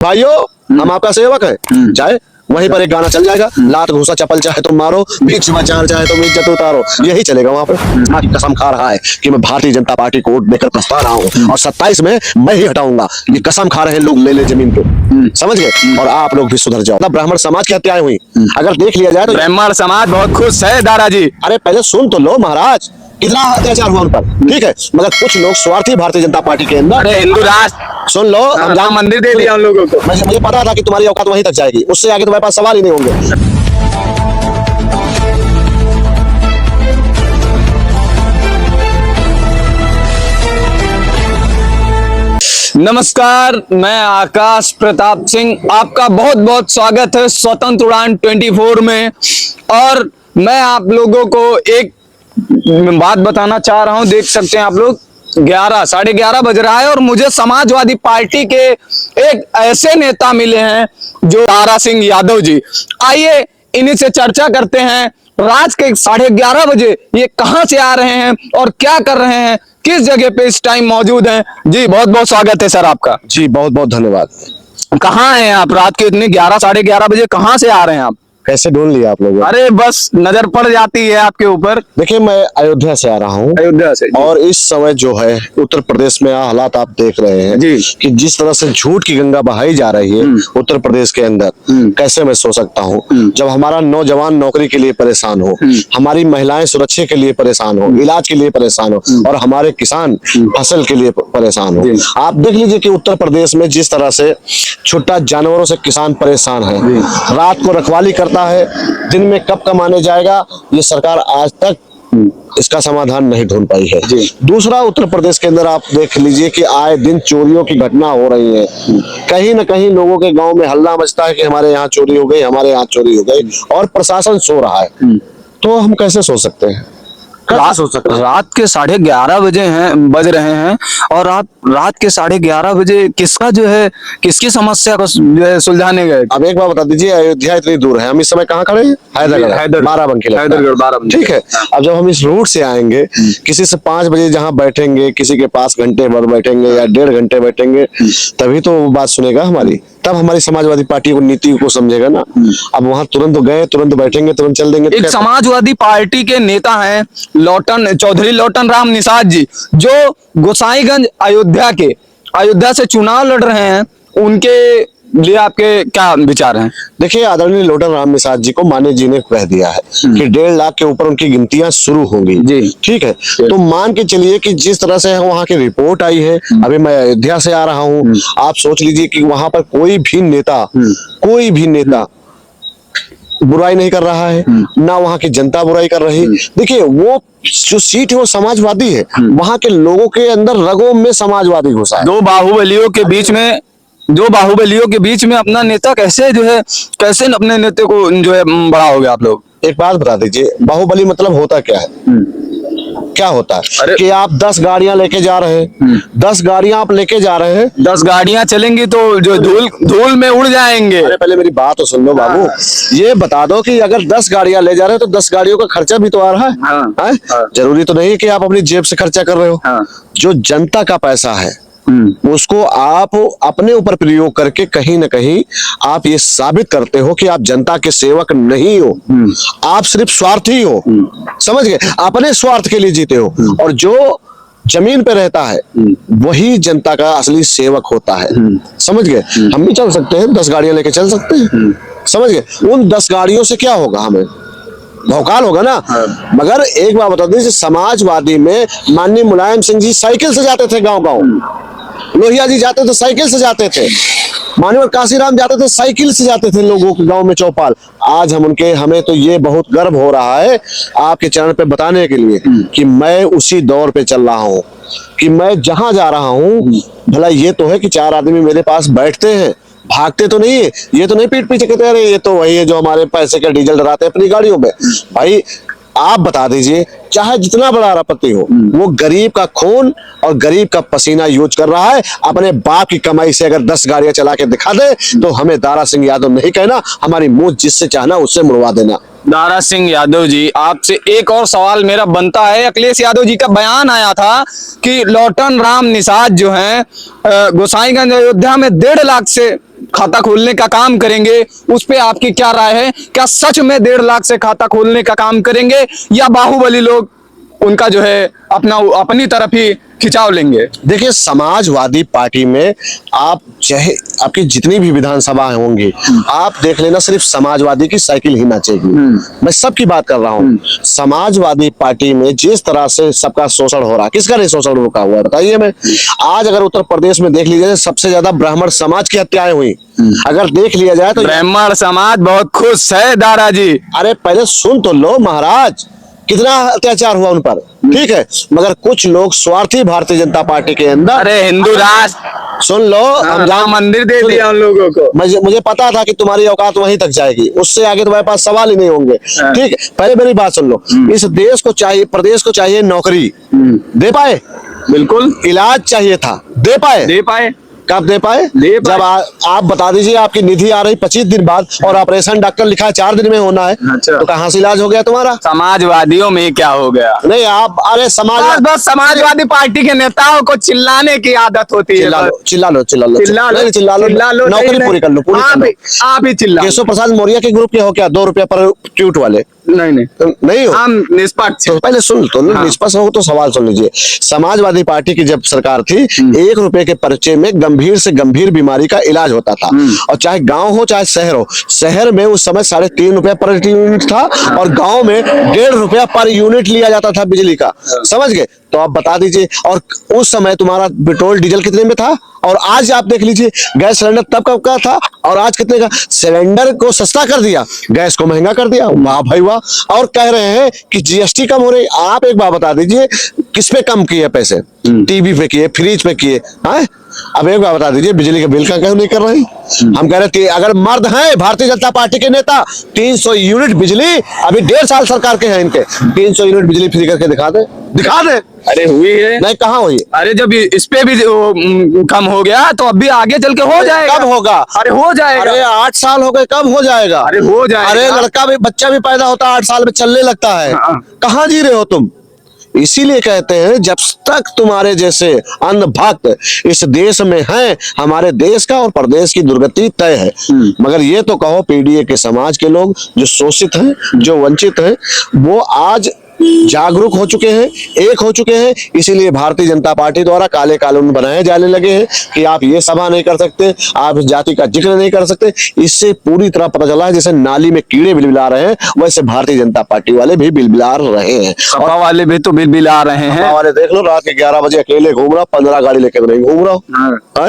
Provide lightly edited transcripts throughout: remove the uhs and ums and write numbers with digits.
भाइयों हम आपका सेवक है। चाहे वहीं पर एक गाना चल जाएगा, लात घूसा चपल चाहे तो मारो, बीच बाजार चाहे तो इज्जत उतारो, यही चलेगा वहां पर। आज कसम खा रहा है कि मैं भारतीय जनता पार्टी को वोट देकर पछता रहा हूँ और 27 में मैं ही हटाऊंगा। ये कसम खा रहे हैं लोग ले ले जमीन को, समझ गए। और आप लोग भी सुधर जाओ। ब्राह्मण समाज की हत्याएं हुई, अगर देख लिया जाए तो ब्राह्मण समाज बहुत खुश है दादाजी। अरे पहले सुन तो लो महाराज, कितना अत्याचार हुआ उन पर, ठीक है। मगर कुछ लोग स्वार्थी भारतीय जनता पार्टी के अंदर, अरे हिंदू राष्ट्र सुन लो, राम मंदिर दे दिया उन लोगों को। मुझे पता था कि तुम्हारी औकात वहीं तक जाएगी, उससे आगे तुम्हारे पास सवाल ही नहीं होंगे। नमस्कार, मैं आकाश प्रताप सिंह, आपका बहुत बहुत स्वागत है स्वतंत्र उड़ान 24 में। और मैं आप लोगों को एक बात बताना चाह रहा हूं। देख सकते हैं आप लोग 11 बज रहा है और मुझे समाजवादी पार्टी के एक ऐसे नेता मिले हैं जो दारा सिंह यादव जी। आइए इन्हीं से चर्चा करते हैं। रात के 11:30 बजे ये कहां से आ रहे हैं और क्या कर रहे हैं, किस जगह पे इस टाइम मौजूद हैं। जी बहुत बहुत स्वागत है सर आपका। जी बहुत बहुत धन्यवाद। कहाँ हैं आप? रात के इतने 11 बजे कहाँ से आ रहे हैं आप? कैसे ढूंढ लिया आप लोगों? अरे बस नजर पड़ जाती है आपके ऊपर। देखिए मैं अयोध्या से आ रहा हूँ। अयोध्या से और इस समय जो है उत्तर प्रदेश में हालात आप देख रहे हैं जी। कि जिस तरह से झूठ की गंगा बहाई जा रही है उत्तर प्रदेश के अंदर, कैसे मैं सो सकता हूँ जब हमारा नौजवान नौकरी के लिए परेशान हो, हमारी महिलाएं सुरक्षा के लिए परेशान हो, इलाज के लिए परेशान हो, और हमारे किसान फसल के लिए परेशान हो। आप देख लीजिए कि उत्तर प्रदेश में जिस तरह से छुट्टा जानवरों से किसान परेशान है, रात को रखवाली करता है, दिन में कब कमाने जाएगा, ये सरकार आज तक इसका समाधान नहीं ढूंढ पाई है। दूसरा, उत्तर प्रदेश के अंदर आप देख लीजिए कि आए दिन चोरियों की घटना हो रही है। कहीं न कहीं लोगों के गांव में हल्ला मचता है कि हमारे यहाँ चोरी हो गई, हमारे यहाँ चोरी हो गई, और प्रशासन सो रहा है। तो हम कैसे सो सकते हैं? रात के 11:30 बज रहे हैं और आप रात के 11:30 बजे किसका जो है किसकी समस्या को जो है सुलझाने गए? अब एक बार बता दीजिए, अयोध्या इतनी दूर है, हम इस समय कहाँ खड़े हैं? हैदरगढ़, बाराबंकी। ठीक है। अब जब हम इस रूट से आएंगे, किसी से 5 बजे जहाँ बैठेंगे, किसी के पास घंटे भर बैठेंगे या 1.5 घंटे बैठेंगे, तभी तो बात सुनेगा हमारी, तब हमारी समाजवादी पार्टी को नीति को समझेगा ना। अब वहां तुरंत गए, तुरंत बैठेंगे, तुरंत चल देंगे। एक समाजवादी पार्टी के नेता हैं चौधरी लौटन राम निषाद जी, जो गोसाईगंज अयोध्या से चुनाव लड़ रहे हैं। उनके लिए आपके क्या विचार हैं? देखिए, आदरणीय लौटन राम निषाद जी को माने जी ने कह दिया है कि 1.5 लाख के ऊपर उनकी गिनतियां शुरू होंगी जी। ठीक है, तो मान के चलिए कि जिस तरह से वहां की रिपोर्ट आई है, अभी मैं अयोध्या से आ रहा हूं, आप सोच लीजिए कि वहां पर कोई भी नेता बुराई नहीं कर रहा है, ना वहां की जनता बुराई कर रही। देखिए, वो जो सीट है वो समाजवादी है, वहां के लोगों के अंदर रगों में समाजवादी घुसा है। दो बाहुबलियों के बीच में अपना नेता कैसे अपने नेता को जो है बढ़ाओगे आप लोग? एक बात बता दीजिए, बाहुबली मतलब होता क्या है? क्या होता है कि आप 10 गाड़ियां लेके जा रहे हैं, 10 गाड़ियां आप लेके जा रहे हैं, 10 गाड़ियां चलेंगी तो जो धूल में उड़ जाएंगे। अरे पहले मेरी बात तो सुन लो बाबू। ये बता दो कि अगर 10 गाड़ियां ले जा रहे हो तो 10 गाड़ियों का खर्चा भी तो आ रहा है। जरूरी तो नहीं है कि आप अपनी जेब से खर्चा कर रहे हो। जो जनता का पैसा है उसको आप अपने ऊपर प्रयोग करके कहीं ना कहीं आप ये साबित करते हो कि आप जनता के सेवक नहीं हो, आप सिर्फ स्वार्थी हो। समझ गए? अपने स्वार्थ के लिए जीते हो। और जो जमीन पे रहता है वही जनता का असली सेवक होता है। समझ गए? हम भी चल सकते हैं, 10 गाड़ियां लेके चल सकते हैं। समझ गए? उन 10 गाड़ियों से क्या होगा? हमें भौकाल होगा ना। मगर एक बात बता दीजिए, समाजवादी में माननीय मुलायम सिंह जी साइकिल से जाते थे गांव-गांव, लोहिया जी जाते थे साइकिल से जाते थे, माननीय काशीराम जाते थे साइकिल से जाते थे लोगों के गांव में चौपाल। आज हमें तो ये बहुत गर्व हो रहा है आपके चैनल पे बताने के लिए कि मैं उसी दौर पे चल रहा हूँ, कि मैं जहां जा रहा हूँ, भला ये तो है कि 4 आदमी मेरे पास बैठते हैं, भागते तो नहीं है। ये तो नहीं पीठ पीछे कहते अरे ये तो वही है जो हमारे पैसे का डीजल डराते हैं अपनी गाड़ियों में। भाई आप बता दीजिए, चाहे जितना बड़ा अरबपति हो, वो गरीब का खून और गरीब का पसीना यूज कर रहा है। अपने बाप की कमाई से अगर 10 गाड़ियां चला के दिखा दे तो हमें दारा सिंह यादव नहीं कहना, हमारी मुंह जिससे चाहना उससे मुड़वा देना। दारा सिंह यादव जी, आपसे एक और सवाल मेरा बनता है। अखिलेश यादव जी का बयान आया था कि लौटन राम निषाद जो हैं गोसाईगंज अयोध्या में 1.5 लाख से खाता खोलने का काम करेंगे, उस पे आपकी क्या राय है? क्या सच में 1.5 लाख से खाता खोलने का काम करेंगे या बाहुबली लोग उनका जो है अपनी तरफ ही खिंचाव लेंगे? देखिए, समाजवादी पार्टी में आप चाहे आपकी जितनी भी विधानसभा होंगी, आप देख लेना, सिर्फ समाजवादी की साइकिल ही नाचेगी। मैं सबकी बात कर रहा हूँ। समाजवादी पार्टी में जिस तरह से सबका शोषण हो रहा, किसका नहीं शोषण रोका हुआ है बताइए। मैं आज अगर उत्तर प्रदेश में देख लीजिए, सबसे ज्यादा ब्राह्मण समाज की हत्याएं हुई, अगर देख लिया जाए तो ब्राह्मण समाज बहुत खुश है दादाजी। अरे पहले सुन तो लो महाराज, कितना अत्याचार हुआ उन पर, ठीक है। मगर कुछ लोग स्वार्थी भारतीय जनता पार्टी के अंदर, अरे हिंदू राष्ट्र सुन लो, हम राम मंदिर दे दिया उन लोगों को। मुझे पता था कि तुम्हारी औकात वहीं तक जाएगी, उससे आगे तुम्हारे पास सवाल ही नहीं होंगे, ठीक है। पहले मेरी बात सुन लो, इस देश को चाहिए, प्रदेश को चाहिए नौकरी, दे पाए? बिल्कुल। इलाज चाहिए था, दे पाए? दे पाए। कब दे पाए? जब आप बता दीजिए, आपकी निधि आ रही 25 दिन बाद और ऑपरेशन डॉक्टर लिखा है 4 दिन में होना है, अच्छा। तो कहाँ से इलाज हो गया तुम्हारा? समाजवादियों में क्या हो गया? नहीं आप, अरे बस समाजवादी पार्टी के नेताओं को चिल्लाने की आदत होती है। चिल्ला लो, चिल्ला लो, चिल्ला लो, चिल्ला लो, नौकरी पूरी कर लो, पूरी कर लो। आप ही चिल्ला। केशव प्रसाद मौर्य के ग्रुप के हो क्या, 2 रुपया पर ट्वीट वाले? नहीं हो। हम निष्पक्ष। तो पहले सुन तो निष्पक्ष हो तो सवाल सुन लीजिए। समाजवादी पार्टी की जब सरकार थी, 1 रुपए के पर्चे में गंभीर से गंभीर बीमारी का इलाज होता था, और चाहे गांव हो चाहे शहर हो। शहर में उस समय 3.5 रुपया पर यूनिट था, और गांव में 1.5 रुपया पर यूनिट लिया जाता था बिजली का, समझ गए? तो आप बता दीजिए, और उस समय तुम्हारा पेट्रोल डीजल कितने में था, और आज आप देख लीजिए, गैस सिलेंडर तब कब का था और आज कितने का? सिलेंडर को सस्ता कर दिया, गैस को महंगा कर दिया, वाह भाई वाह। और कह रहे हैं कि जीएसटी कम हो रही। आप एक बात बता दीजिए, किस पे कम किए पैसे? टीवी पे किए, फ्रिज पे किए, हाँ? अब एक बात बता दीजिए, बिजली का बिल का क्यों नहीं कर रही? हम कह रहे थे, अगर मर्द हैं भारतीय जनता पार्टी के नेता, 300 यूनिट बिजली, अभी 1.5 साल सरकार के हैं इनके, 300 यूनिट बिजली फ्री करके दिखा दे, दिखा दे। अरे हुई है? नहीं, कहाँ हुई? अरे जब इस पे भी कम हो गया तो अभी आगे चल के हो जाएगा। कब होगा? अरे हो जाएगा। अरे 8 साल हो गए, कब हो जाएगा? अरे हो जाएगा। अरे लड़का भी, बच्चा भी पैदा होता है 8 साल में, चलने लगता है। कहाँ जी रहे हो तुम? इसीलिए कहते हैं, जब तक तुम्हारे जैसे अंधभक्त इस देश में हैं, हमारे देश का और प्रदेश की दुर्गति तय है। मगर ये तो कहो, पीडीए के समाज के लोग जो शोषित हैं, जो वंचित हैं, वो आज जागरूक हो चुके हैं, एक हो चुके हैं। इसीलिए भारतीय जनता पार्टी द्वारा काले कानून बनाए जाने लगे हैं कि आप ये सभा नहीं कर सकते, आप इस जाति का जिक्र नहीं कर सकते। इससे पूरी तरह पता चला है, जैसे नाली में कीड़े बिलबिला रहे हैं, वैसे भारतीय जनता पार्टी वाले भी बिलबिला रहे हैं, सपा वाले भी तो बिलबिला रहे हैं। वाले देख लो, रात के 11 बजे अकेले घूम रहा, 15 गाड़ी लेके नहीं घूम रहा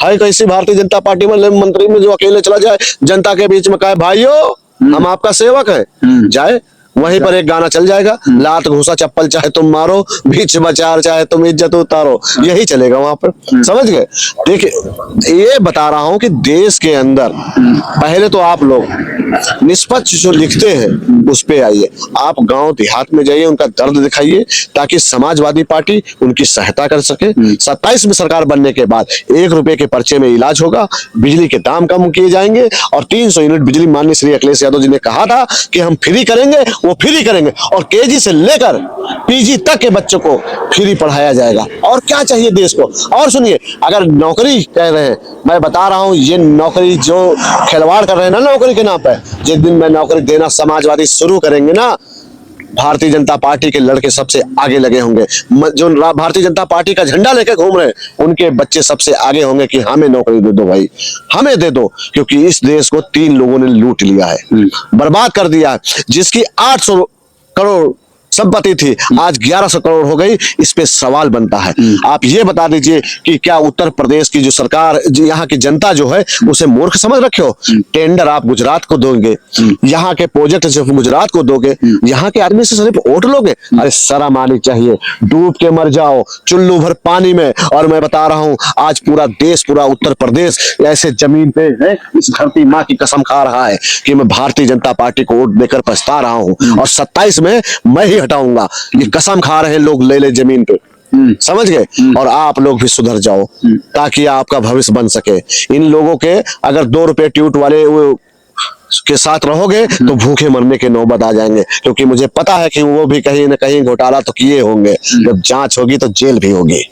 है। कैसी भारतीय जनता पार्टी में मंत्री में जो अकेले चला जाए, जनता के बीच में कहे भाइयों हम आपका सेवक है, जाए, वहीं पर एक गाना चल जाएगा, लात घूसा चप्पल चाहे तुम मारो, बीच बाजार चाहे तुम इज्जत उतारो, यही चलेगा वहां पर, समझ गए? देखिए, ये बता रहा हूं कि देश के अंदर पहले तो आप लोग निष्पक्ष जो लिखते हैं उस पे आइए, आप गांव देहात में जाइए, उनका दर्द दिखाइए, ताकि समाजवादी पार्टी उनकी सहायता कर सके। 27 में सरकार बनने के बाद 1 रुपए के पर्चे में इलाज होगा, बिजली के दाम कम किए जाएंगे, और 300 यूनिट बिजली माननीय श्री अखिलेश यादव जी ने कहा था कि हम फ्री करेंगे, वो फ्री करेंगे, और केजी से लेकर पीजी तक के बच्चों को फ्री पढ़ाया जाएगा। और क्या चाहिए देश को? और सुनिए, अगर नौकरी कह रहे हैं, मैं बता रहा हूं, ये नौकरी जो खिलवाड़ कर रहे हैं ना नौकरी के नाम पे, जिस दिन मैं नौकरी देना समाजवादी शुरू करेंगे ना, भारतीय जनता पार्टी के लड़के सबसे आगे लगे होंगे। जो भारतीय जनता पार्टी का झंडा लेकर घूम रहे हैं, उनके बच्चे सबसे आगे होंगे कि हमें नौकरी दे दो भाई, हमें दे दो, क्योंकि इस देश को 3 लोगों ने लूट लिया है, बर्बाद कर दिया है। जिसकी 800 करोड़ संपत्ति थी, आज 1100 करोड़ हो गई। इस पे सवाल बनता है, आप ये बता दीजिए कि क्या उत्तर प्रदेश की जो सरकार, यहाँ की जनता जो है, उसे मूर्ख समझ रखे हो? टेंडर आप गुजरात को दोगे, यहाँ के प्रोजेक्ट सिर्फ गुजरात को दोगे, यहाँ के आदमी से सिर्फ वोट लोगे? अरे शर्म आनी चाहिए, डूब के मर जाओ चुल्लू भर पानी में। और मैं बता रहा हूँ, आज पूरा देश, पूरा उत्तर प्रदेश ऐसे जमीन पे है, इस धरती माँ की कसम खा रहा है कि मैं भारतीय जनता पार्टी को वोट देकर पछता रहा हूँ, और 27 में मैं ही हटाऊंगा। ये कसम खा रहे हैं लोग, ले जमीन पे, समझ गए? और आप लोग भी सुधर जाओ, ताकि आपका भविष्य बन सके। इन लोगों के अगर 2 रुपए ट्वीट वाले वो के साथ रहोगे तो भूखे मरने के नौबत आ जाएंगे, क्योंकि मुझे पता है कि वो भी कहीं न कहीं घोटाला तो किए होंगे। जब जांच होगी तो जेल भी होगी।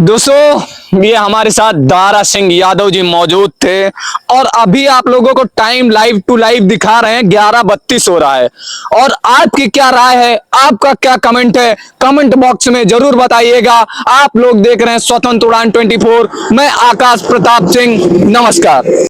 दोस्तों, ये हमारे साथ दारा सिंह यादव जी मौजूद थे और अभी आप लोगों को टाइम लाइव टू लाइव दिखा रहे हैं, 11:32 हो रहा है। और आपकी क्या राय है, आपका क्या कमेंट है, कमेंट बॉक्स में जरूर बताइएगा। आप लोग देख रहे हैं स्वतंत्र उड़ान 24। मैं आकाश प्रताप सिंह, नमस्कार।